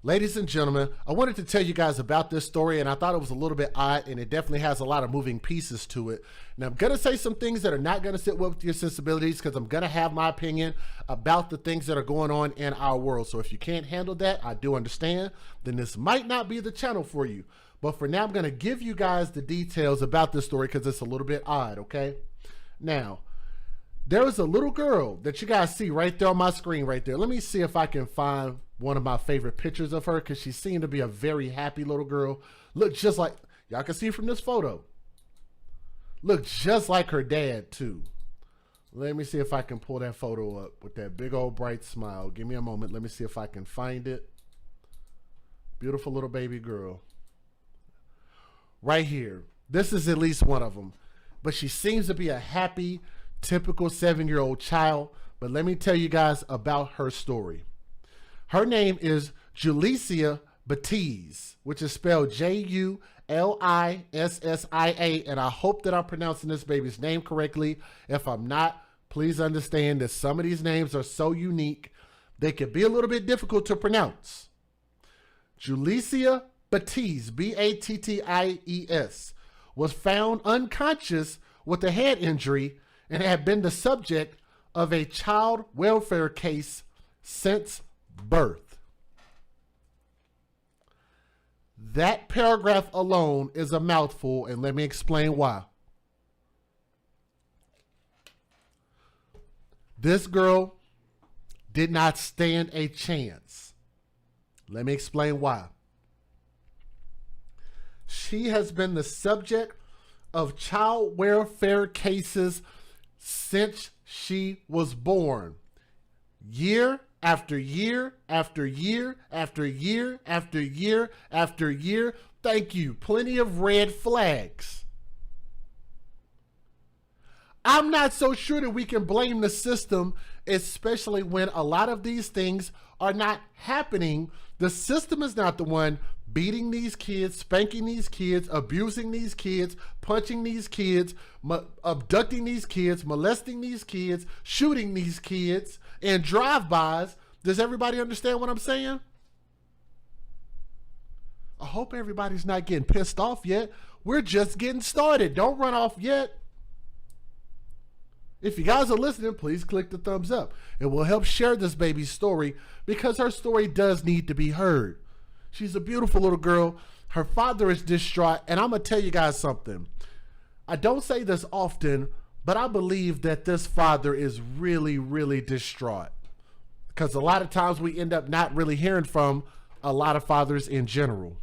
Ladies and gentlemen, I wanted to tell you guys about this story, and I thought it was a little bit odd, and it definitely has a lot of moving pieces to it. Now, I'm going to say some things that are not going to sit well with your sensibilities because I'm going to have my opinion about the things that are going on in our world. So if you can't handle that, I do understand, then this might not be the channel for you. But for now, I'm going to give you guys the details about this story because it's a little bit odd, okay? Now, there was a little girl that you guys see right there on my screen right there. Let me see if I can find one of my favorite pictures of her because she seemed to be a very happy little girl. Look just like, y'all can see from this photo. Look just like her dad too. Let me see if I can pull that photo up with that big old bright smile. Give me a moment. Let me see if I can find it. Beautiful little baby girl. Right here. This is at least one of them. But she seems to be a happy, typical 7-year-old child. But let me tell you guys about her story. Her name is Julissia Batties, which is spelled Julissa, and I hope that I'm pronouncing this baby's name correctly. If I'm not, please understand that some of these names are so unique, they can be a little bit difficult to pronounce. Julissia Batties, B-A-T-T-I-E-S, was found unconscious with a head injury and had been the subject of a child welfare case since birth. That paragraph alone is a mouthful, and let me explain why. This girl did not stand a chance. Let me explain why. She has been the subject of child welfare cases since she was born. Year after year, after year, after year, after year, after year. Thank you. Plenty of red flags. I'm not so sure that we can blame the system, especially when a lot of these things are not happening. The system is not the one beating these kids, spanking these kids, abusing these kids, punching these kids, abducting these kids, molesting these kids, shooting these kids, and drive-bys. Does everybody understand what I'm saying? I hope everybody's not getting pissed off yet. We're just getting started. Don't run off yet. If you guys are listening, please click the thumbs up. It will help share this baby's story because her story does need to be heard. She's a beautiful little girl. Her father is distraught, and I'm going to tell you guys something. I don't say this often, but I believe that this father is really, really distraught because a lot of times we end up not really hearing from a lot of fathers in general.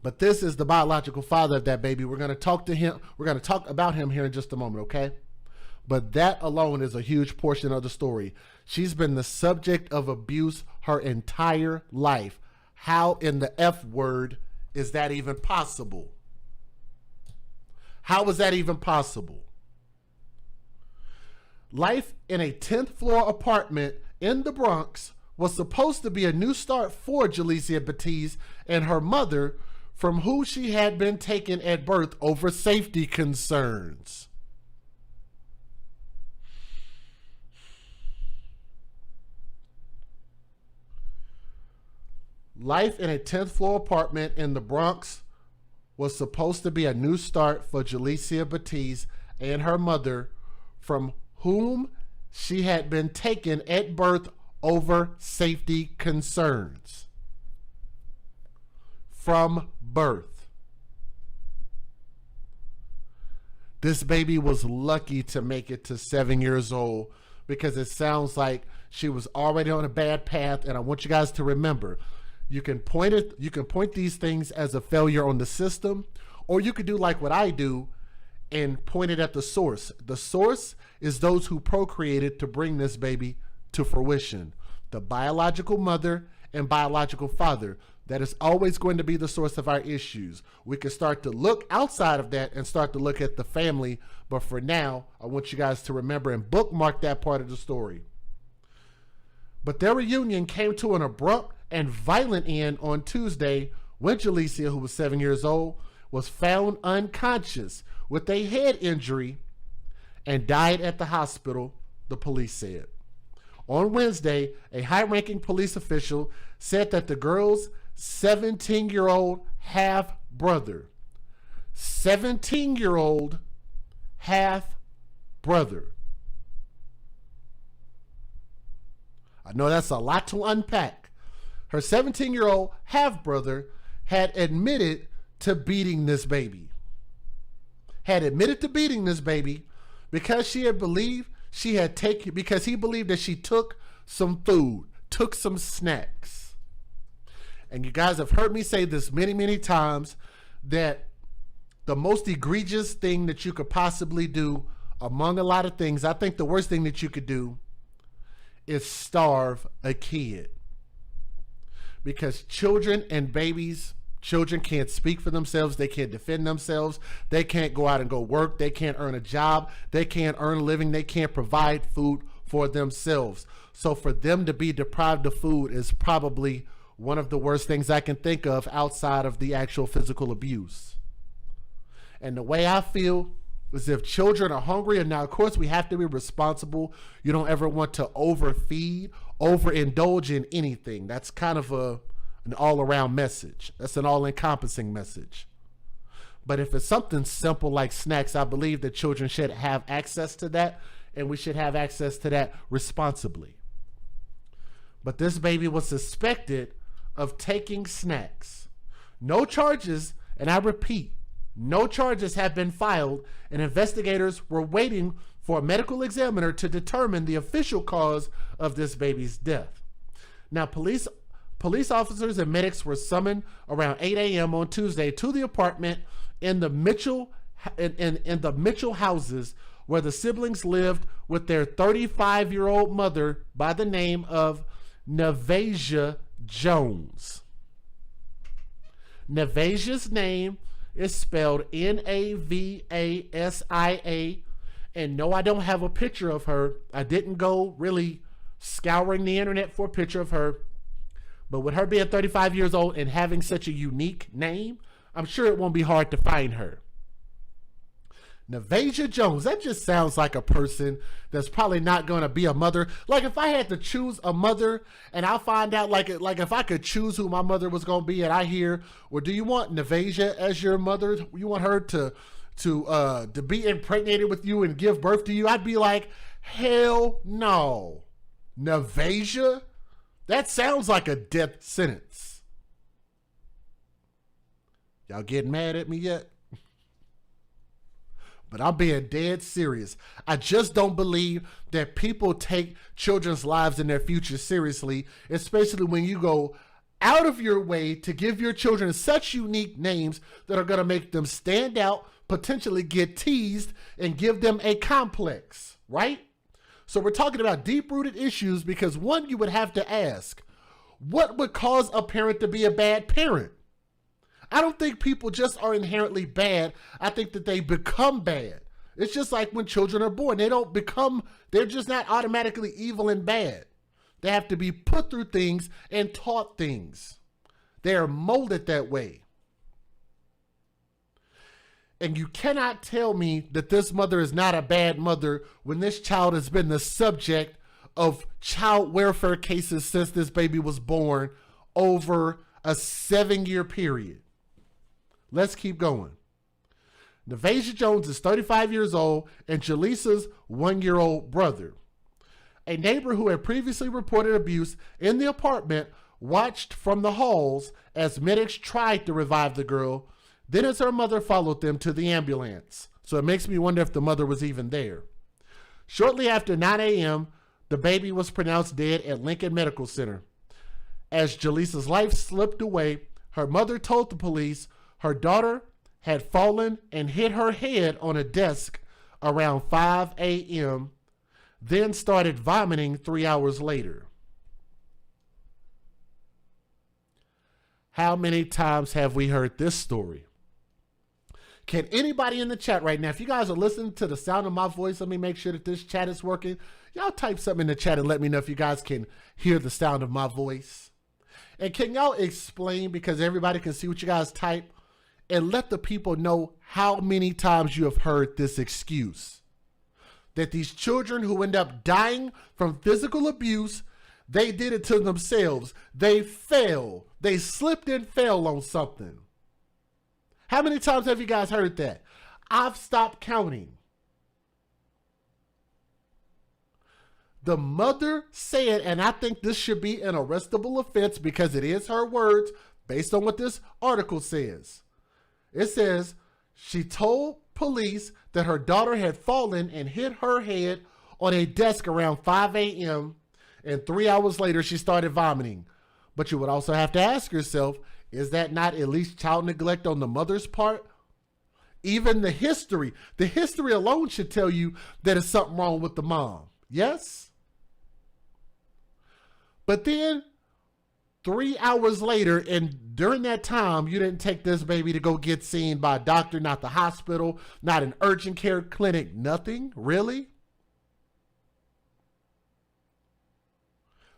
But this is the biological father of that baby. We're going to talk to him. We're going to talk about him here in just a moment, okay? But that alone is a huge portion of the story. She's been the subject of abuse her entire life. How in the F word is that even possible? How is that even possible? Life in a 10th floor apartment in the Bronx was supposed to be a new start for Julissia Batties and her mother, from who she had been taken at birth over safety concerns. Life in a 10th floor apartment in the Bronx was supposed to be a new start for Julissia Batties and her mother, from whom she had been taken at birth over safety concerns. From birth. This baby was lucky to make it to 7 years old because it sounds like she was already on a bad path. And I want you guys to remember, you can point these things as a failure on the system, or you could do like what I do and point it at the source. The source is those who procreated to bring this baby to fruition. The biological mother and biological father. That is always going to be the source of our issues. We can start to look outside of that and start to look at the family. But for now, I want you guys to remember and bookmark that part of the story. But their reunion came to an abrupt and violent end on Tuesday when Julissia, who was 7 years old, was found unconscious with a head injury and died at the hospital, the police said. On Wednesday, a high-ranking police official said that the girl's 17-year-old half-brother, 17-year-old half-brother. I know that's a lot to unpack. Her 17-year-old half-brother had admitted to beating this baby. Because he believed that she took some food, took some snacks. And you guys have heard me say this many, many times, that the most egregious thing that you could possibly do, among a lot of things, I think the worst thing that you could do is starve a kid. Because children can't speak for themselves. They can't defend themselves. They can't go out and go work. They can't earn a job. They can't earn a living. They can't provide food for themselves. So for them to be deprived of food is probably one of the worst things I can think of outside of the actual physical abuse. And the way I feel is if children are hungry, and now of course we have to be responsible. You don't ever want to overfeed, overindulge in anything. That's kind of an all-around message. That's an all-encompassing message. But if it's something simple like snacks, I believe that children should have access to that, and we should have access to that responsibly. But this baby was suspected of taking snacks. No charges, and I repeat, no charges have been filed, and investigators were waiting for a medical examiner to determine the official cause of this baby's death. Now, police officers and medics were summoned around 8 a.m. on Tuesday to the apartment in the Mitchell houses where the siblings lived with their 35-year-old mother by the name of Navasia Jones. Navasia's name is spelled Navasia. And no, I don't have a picture of her. I didn't go really scouring the internet for a picture of her. But with her being 35 years old and having such a unique name, I'm sure it won't be hard to find her. Navasia Jones, that just sounds like a person that's probably not going to be a mother. Like if I had to choose a mother and I find out, like if I could choose who my mother was going to be and I hear, well, do you want Navasia as your mother? You want her to be impregnated with you and give birth to you? I'd be like, hell no. Navasia? That sounds like a death sentence. Y'all getting mad at me yet? But I'm being dead serious. I just don't believe that people take children's lives and their future seriously, especially when you go out of your way to give your children such unique names that are going to make them stand out, potentially get teased, and give them a complex, right? So we're talking about deep-rooted issues because, one, you would have to ask, what would cause a parent to be a bad parent? I don't think people just are inherently bad. I think that they become bad. It's just like when children are born. They're just not automatically evil and bad. They have to be put through things and taught things. They are molded that way. And you cannot tell me that this mother is not a bad mother when this child has been the subject of child welfare cases since this baby was born over a 7-year period. Let's keep going. Navasia Jones is 35 years old and Julissia's 1-year-old brother. A neighbor who had previously reported abuse in the apartment watched from the halls as medics tried to revive the girl. Then as her mother followed them to the ambulance. So it makes me wonder if the mother was even there. Shortly after 9 a.m., the baby was pronounced dead at Lincoln Medical Center. As Julissia's life slipped away, her mother told the police her daughter had fallen and hit her head on a desk around 5 a.m., then started vomiting 3 hours later. How many times have we heard this story? Can anybody in the chat right now, if you guys are listening to the sound of my voice, let me make sure that this chat is working. Y'all type something in the chat and let me know if you guys can hear the sound of my voice. And can y'all explain, because everybody can see what you guys type, and let the people know how many times you have heard this excuse. that these children who end up dying from physical abuse, they did it to themselves. They fell. They slipped and fell on something. How many times have you guys heard that? I've stopped counting. The mother said, and I think this should be an arrestable offense because it is her words based on what this article says. It says she told police that her daughter had fallen and hit her head on a desk around 5 a.m. and 3 hours later she started vomiting. But you would also have to ask yourself, is that not at least child neglect on the mother's part? Even the history alone should tell you that there's something wrong with the mom. Yes? But then 3 hours later, and during that time, you didn't take this baby to go get seen by a doctor, not the hospital, not an urgent care clinic, nothing, really?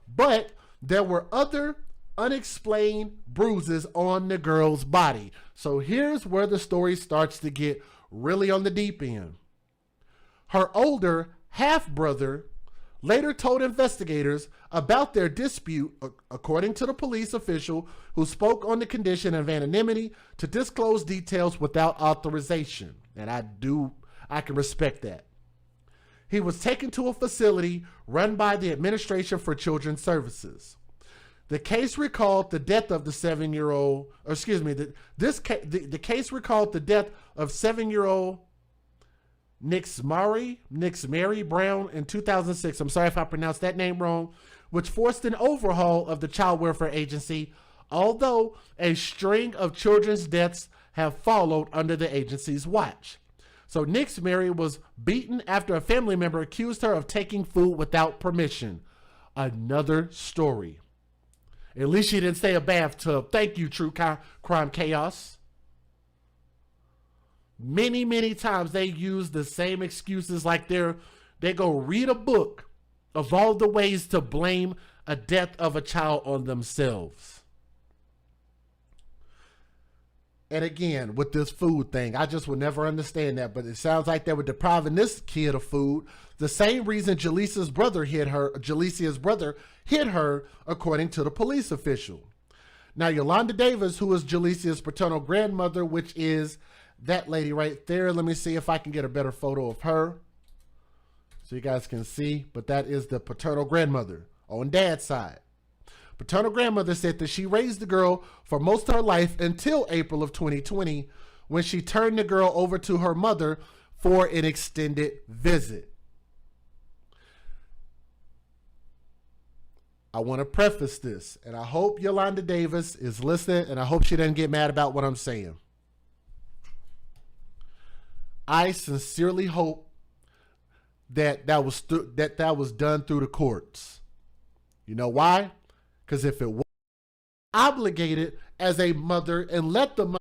But there were other unexplained bruises on the girl's body. So here's where the story starts to get really on the deep end. Her older half-brother later told investigators about their dispute, according to the police official who spoke on the condition of anonymity to disclose details without authorization. And I can respect that. He was taken to a facility run by the Administration for Children's Services. The case recalled the death of the 7-year-old, or excuse me, the case recalled the death of 7-year-old Nix Mary Brown in 2006. I'm sorry if I pronounced that name wrong, which forced an overhaul of the Child Welfare Agency, although a string of children's deaths have followed under the agency's watch. So Nix Mary was beaten after a family member accused her of taking food without permission. Another story. At least she didn't stay a bathtub. Thank you, True Crime Chaos. Many, many times they use the same excuses, like they go read a book of all the ways to blame a death of a child on themselves. And again, with this food thing, I just would never understand that, but it sounds like they were depriving this kid of food. The same reason Julissia's brother hit her, according to the police official. Now, Yolanda Davis, who is Julissia's paternal grandmother, which is that lady right there. Let me see if I can get a better photo of her so you guys can see. But that is the paternal grandmother on dad's side. Paternal grandmother said that she raised the girl for most of her life until April of 2020, when she turned the girl over to her mother for an extended visit. I want to preface this, and I hope Yolanda Davis is listening, and I hope she doesn't get mad about what I'm saying. I sincerely hope that was done through the courts. You know why? Because if it was obligated as a mother and let the